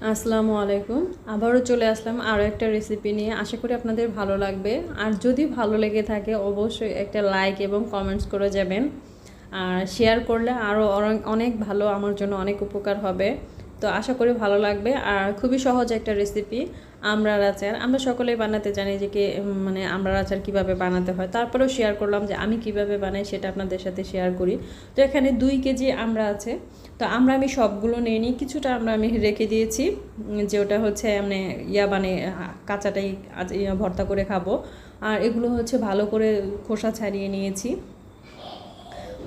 আসসালামু আলাইকুম। আবারও চলে আসলাম আরও একটা রেসিপি নিয়ে। আশা করি আপনাদের ভালো লাগবে। আর যদি ভালো লেগে থাকে অবশ্যই একটা লাইক এবং কমেন্টস করে যাবেন। আর শেয়ার করলে আরও অনেক ভালো, আমার জন্য অনেক উপকার হবে। তো আশা করি ভালো লাগবে। আর খুবই সহজ একটা রেসিপি, আমড়ার আচার। আমরা সকলেই বানাতে জানি যে মানে আমড়ার আচার কীভাবে বানাতে হয়। তারপরেও শেয়ার করলাম যে আমি কিভাবে বানাই সেটা আপনাদের সাথে শেয়ার করি। তো এখানে 2 কেজি আমড়া আছে। তো আমি সবগুলো নিয়ে নিই, কিছুটা আমি রেখে দিয়েছি, যে ওটা হচ্ছে মানে মানে কাঁচাটাই ভর্তা করে খাবো। আর এগুলো হচ্ছে ভালো করে খোসা ছাড়িয়ে নিয়েছি।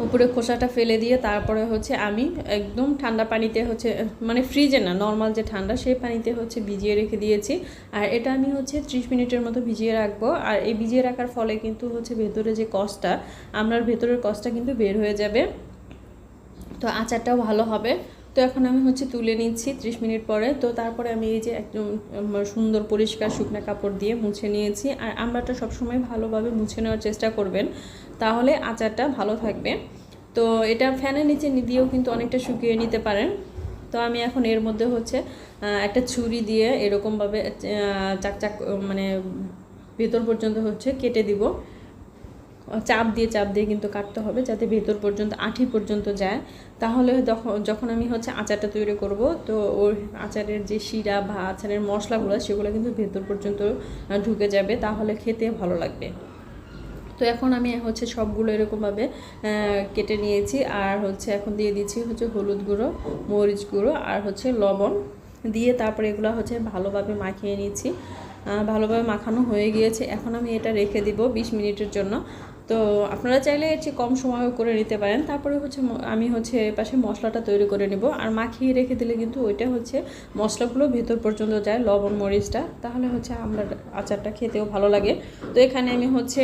উপরে খোসাটা ফেলে দিয়ে তারপরে হচ্ছে আমি একদম ঠান্ডা পানিতে হচ্ছে, মানে ফ্রিজে না, নর্মাল যে ঠান্ডা সেই পানিতে হচ্ছে ভিজিয়ে রেখে দিয়েছি। আর এটা আমি হচ্ছে 30 মিনিটের মতো ভিজিয়ে রাখবো। আর এই ভিজিয়ে রাখার ফলে কিন্তু হচ্ছে ভেতরে যে কষটা, আমরার ভেতরের কষটা কিন্তু বের হয়ে যাবে। তো আচারটাও ভালো হবে। তো এখন আমি হচ্ছে তুলে নিচ্ছি 30 মিনিট পরে। তো তারপরে আমি এই যে একদম সুন্দর পরিষ্কার শুকনো কাপড় দিয়ে মুছে নিয়েছি। আর আমড়াটা সবসময় ভালোভাবে মুছে নেওয়ার চেষ্টা করবেন, তাহলে আচারটা ভালো থাকবে। তো এটা ফ্যানের নিচে দিয়েও কিন্তু অনেকটা শুকিয়ে নিতে পারেন। তো আমি এখন এর মধ্যে হচ্ছে একটা ছুরি দিয়ে এরকমভাবে চাক মানে ভেতর পর্যন্ত হচ্ছে কেটে দিব। চাপ দিয়ে কিন্তু কাটতে হবে, যাতে ভেতর পর্যন্ত আঁঠি পর্যন্ত যায়। তাহলে যখন আমি হচ্ছে আচারটা তৈরি করব, তো ওর আচারের যে শিরা বা আচারের মশলাগুলো সেগুলো কিন্তু ভেতর পর্যন্ত ঢুকে যাবে, তাহলে খেতে ভালো লাগবে। তো এখন আমি হচ্ছে সবগুলো এরকমভাবে কেটে নিয়েছি। আর হচ্ছে এখন দিয়ে দিচ্ছি হচ্ছে হলুদ গুঁড়ো, মরিচ গুঁড়ো আর হচ্ছে লবণ দিয়ে তারপরে এগুলো হচ্ছে ভালোভাবে মাখিয়ে নিচ্ছি। ভালোভাবে মাখানো হয়ে গিয়েছে। এখন আমি এটা রেখে দিব 20 মিনিটের জন্য। তো আপনারা চাইলে এর চেয়ে কম সময় করে নিতে পারেন। তারপরে হচ্ছে আমি হচ্ছে পাশে মশলাটা তৈরি করে নেব। আর মাখিয়ে রেখে দিলে কিন্তু ওইটা হচ্ছে মশলাগুলো ভেতর পর্যন্ত যায়, লবণ মরিচটা, তাহলে হচ্ছে আমরা আচারটা খেতেও ভালো লাগে। তো এখানে আমি হচ্ছে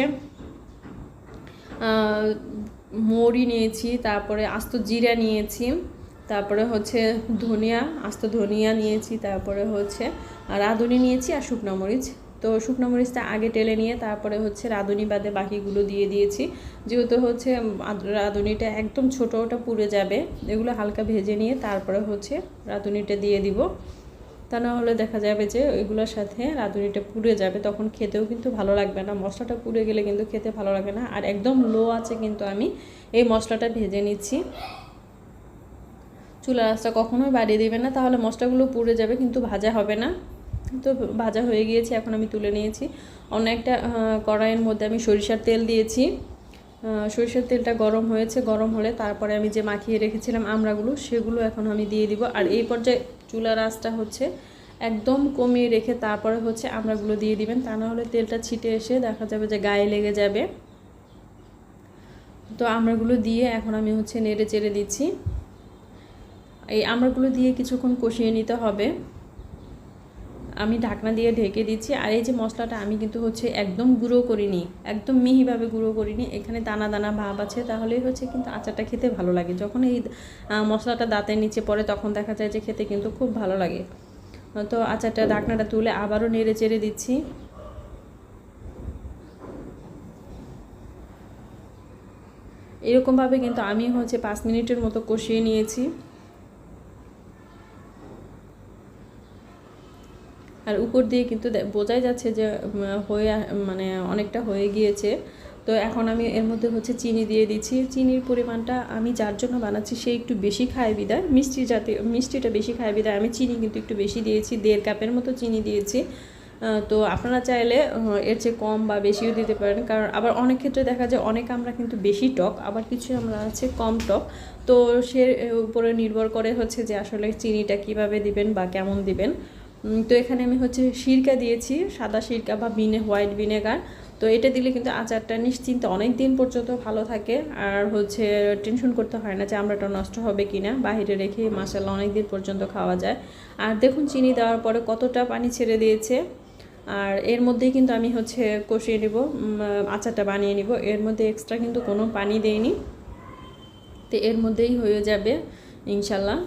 মৌরি নিয়েছি, তারপরে আস্ত জিরা নিয়েছি, তারপরে হচ্ছে আস্ত ধনিয়া নিয়েছি, তারপরে হচ্ছে রাঁধুনি নিয়েছি আর শুকনো মরিচ। তো শুকনো মরিচটা আগে টেলে নিয়ে তারপরে হচ্ছে রাঁধুনি বাদে বাকিগুলো দিয়ে দিয়েছি, যেহেতু হচ্ছে রাঁধুনিটা একদম ছোটো, ওটা পুড়ে যাবে। এগুলো হালকা ভেজে নিয়ে তারপরে হচ্ছে রাঁধুনিটা দিয়ে দিব। তা না হলে দেখা যাবে যে ওইগুলোর সাথে রাঁধুনিটা পুড়ে যাবে, তখন খেতেও কিন্তু ভালো লাগবে না। মশলাটা পুড়ে গেলে কিন্তু খেতে ভালো লাগে না। আর একদম লো আছে কিন্তু আমি এই মশলাটা ভেজে নিচ্ছি। চুলার আঁচটা কখনোই বাড়িয়ে দেবে না, তাহলে মশলাগুলো পুড়ে যাবে কিন্তু ভাজা হবে না। তো ভাজা হয়ে গিয়েছে, এখন আমি তুলে নিয়েছি। অন্য একটা কড়াইয়ের মধ্যে আমি সরিষার তেল দিয়েছি। সরিষার তেলটা গরম হয়েছে, গরম হলে তারপরে আমি যে মাখিয়ে রেখেছিলাম আমড়াগুলো, সেগুলো এখন আমি দিয়ে দিব। আর এই পর্যায়ে চুলার আঁচটা হচ্ছে একদম কমিয়ে রেখে তারপরে হচ্ছে আমড়াগুলো দিয়ে দিবেন, তা না হলে তেলটা ছিটে এসে দেখা যাবে যে গায়ে লেগে যাবে। তো আমড়াগুলো দিয়ে এখন আমি হচ্ছে নেড়ে চেড়ে দিচ্ছি। এই আমড়াগুলো দিয়ে কিছুক্ষণ কষিয়ে নিতে হবে। আমি ঢাকনা দিয়ে ঢেকে দিচ্ছি। আর এই যে মশলাটা আমি কিন্তু হচ্ছে একদম গুঁড়ো করিনি, একদম মিহিভাবে গুঁড়ো করিনি, এখানে দানা দানা ভাব আছে, তাহলেই হচ্ছে কিন্তু আচারটা খেতে ভালো লাগে। যখন এই মশলাটা দাঁতের নিচে পড়ে তখন দেখা যায় যে খেতে কিন্তু খুব ভালো লাগে। তো আচারটা ঢাকনাটা তুলে আবারও নেড়ে চেড়ে দিচ্ছি। এরকমভাবে কিন্তু আমি হচ্ছে 5 মিনিটের মতো কষিয়ে নিয়েছি। আর উপর দিয়ে কিন্তু বোঝাই যাচ্ছে যে মানে অনেকটা হয়ে গিয়েছে। তো এখন আমি এর মধ্যে হচ্ছে চিনি দিয়ে দিচ্ছি। চিনির পরিমাণটা আমি যার জন্য বানাচ্ছি সে একটু বেশি খায় বিদায়, মিষ্টিটা বেশি খায় বিদায় আমি চিনি কিন্তু একটু বেশি দিয়েছি, 1.5 কাপের মতো চিনি দিয়েছি। তো আপনারা চাইলে এর চেয়ে কম বা বেশিও দিতে পারেন, কারণ আবার অনেক ক্ষেত্রে দেখা যায় অনেক আমরা কিন্তু বেশি টক, আবার কিছু আমরা আছে কম টক। তো সে উপরে নির্ভর করে হচ্ছে যে আসলে চিনিটা কিভাবে দিবেন বা কেমন দিবেন। তো এখানে আমি হচ্ছে সিরকা দিয়েছি, সাদা সিরকা বা হোয়াইট ভিনেগার। তো এটা দিলে কিন্তু আচারটা নিশ্চিন্তে অনেক দিন পর্যন্ত ভালো থাকে। আর হচ্ছে টেনশন করতে হয় না যে আমড়াটা নষ্ট হবে কি না, বাইরে রেখে মাশাআল্লাহ অনেক দিন পর্যন্ত খাওয়া যায়। আর দেখুন চিনি দেওয়ার পরে কতটা পানি ছেড়ে দিয়েছে। আর এর মধ্যেই কিন্তু আমি হচ্ছে কষিয়ে নেব, আচারটা বানিয়ে নিব। এর মধ্যে এক্সট্রা কিন্তু কোনো পানি দেইনি, তো এর মধ্যেই হয়ে যাবে ইনশাল্লাহ।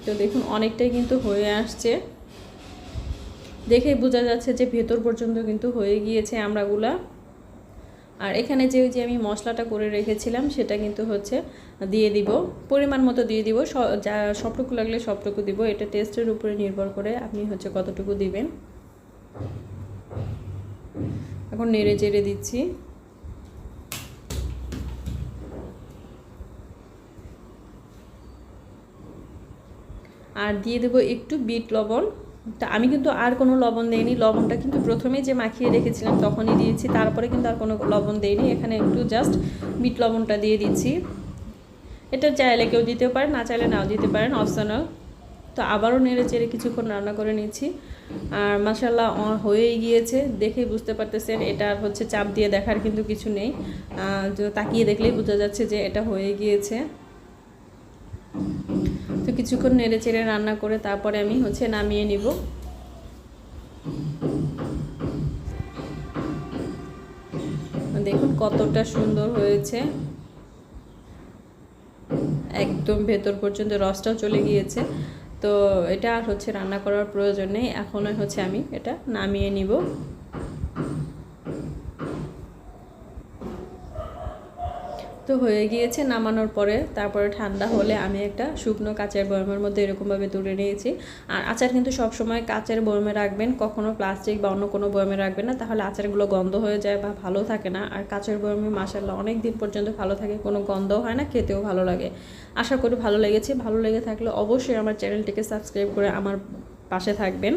তো দেখুন অনেকটাই কিন্তু হয়ে আসছে, দেখেই বোঝা যাচ্ছে যে ভেতর পর্যন্ত কিন্তু হয়ে গিয়েছে আমড়াগুলা। আর এখানে যে আমি মশলাটা করে রেখেছিলাম সেটা কিন্তু হচ্ছে দিয়ে দিব, পরিমাণ মতো দিয়ে দিব, যা সবটুকু লাগলে সবটুকু দিব। এটা টেস্টের উপরে নির্ভর করে আপনি হচ্ছে কতটুকু দিবেন। এখন নেড়ে চেড়ে দিচ্ছি। আর দিয়ে দেবো একটু বিট লবণ। তা আমি কিন্তু আর কোনো লবণ দেইনি, লবণটা কিন্তু প্রথমেই যে মাখিয়ে রেখেছিলাম তখনই দিয়েছি, তারপরে কিন্তু আর কোনো লবণ দেইনি। এখানে একটু জাস্ট বিট লবণটা দিয়ে দিচ্ছি। এটা চাইলে কেউ দিতে পারেন, না চাইলে নাও দিতে পারেন, অপশনাল। তো আবারও নেড়ে চেড়ে কিছুক্ষণ রান্না করে নিচ্ছি। আর মাশাআল্লাহ হয়েই গিয়েছে, দেখেই বুঝতে পারতেছেন। এটা আর হচ্ছে চাপ দিয়ে দেখার কিন্তু কিছু নেই, তাকিয়ে দেখলেই বোঝা যাচ্ছে যে এটা হয়ে গিয়েছে। তো কিছুক্ষণ নেড়ে চেড়ে রান্না করে তারপরে আমি হচ্ছে নামিয়ে নিব। দেখুন কতটা সুন্দর হয়েছে, একদম ভেতর পর্যন্ত রসটাও চলে গিয়েছে। তো এটা আর হচ্ছে রান্না করার প্রয়োজন নেই, এখন হচ্ছে আমি এটা নামিয়ে নিব। তো হয়ে গিয়েছে। নামানোর পরে তারপরে ঠান্ডা হলে আমি একটা শুকনো কাচের বয়মের মধ্যে এরকমভাবে তুলে নিয়েছি। আর আচার কিন্তু সবসময় কাচের বয়মে রাখবেন, কখনো প্লাস্টিক বা অন্য কোনো বয়মে রাখবেন না, তাহলে আচারগুলো গন্ধ হয়ে যায় বা ভালো থাকে না। আর কাচের বয়মে মাশাআল্লাহ অনেক দিন পর্যন্ত ভালো থাকে, কোনো গন্ধও হয় না, খেতেও ভালো লাগে। আশা করি ভালো লেগেছে। ভালো লেগে থাকলে অবশ্যই আমার চ্যানেলটিকে সাবস্ক্রাইব করে আমার পাশে থাকবেন।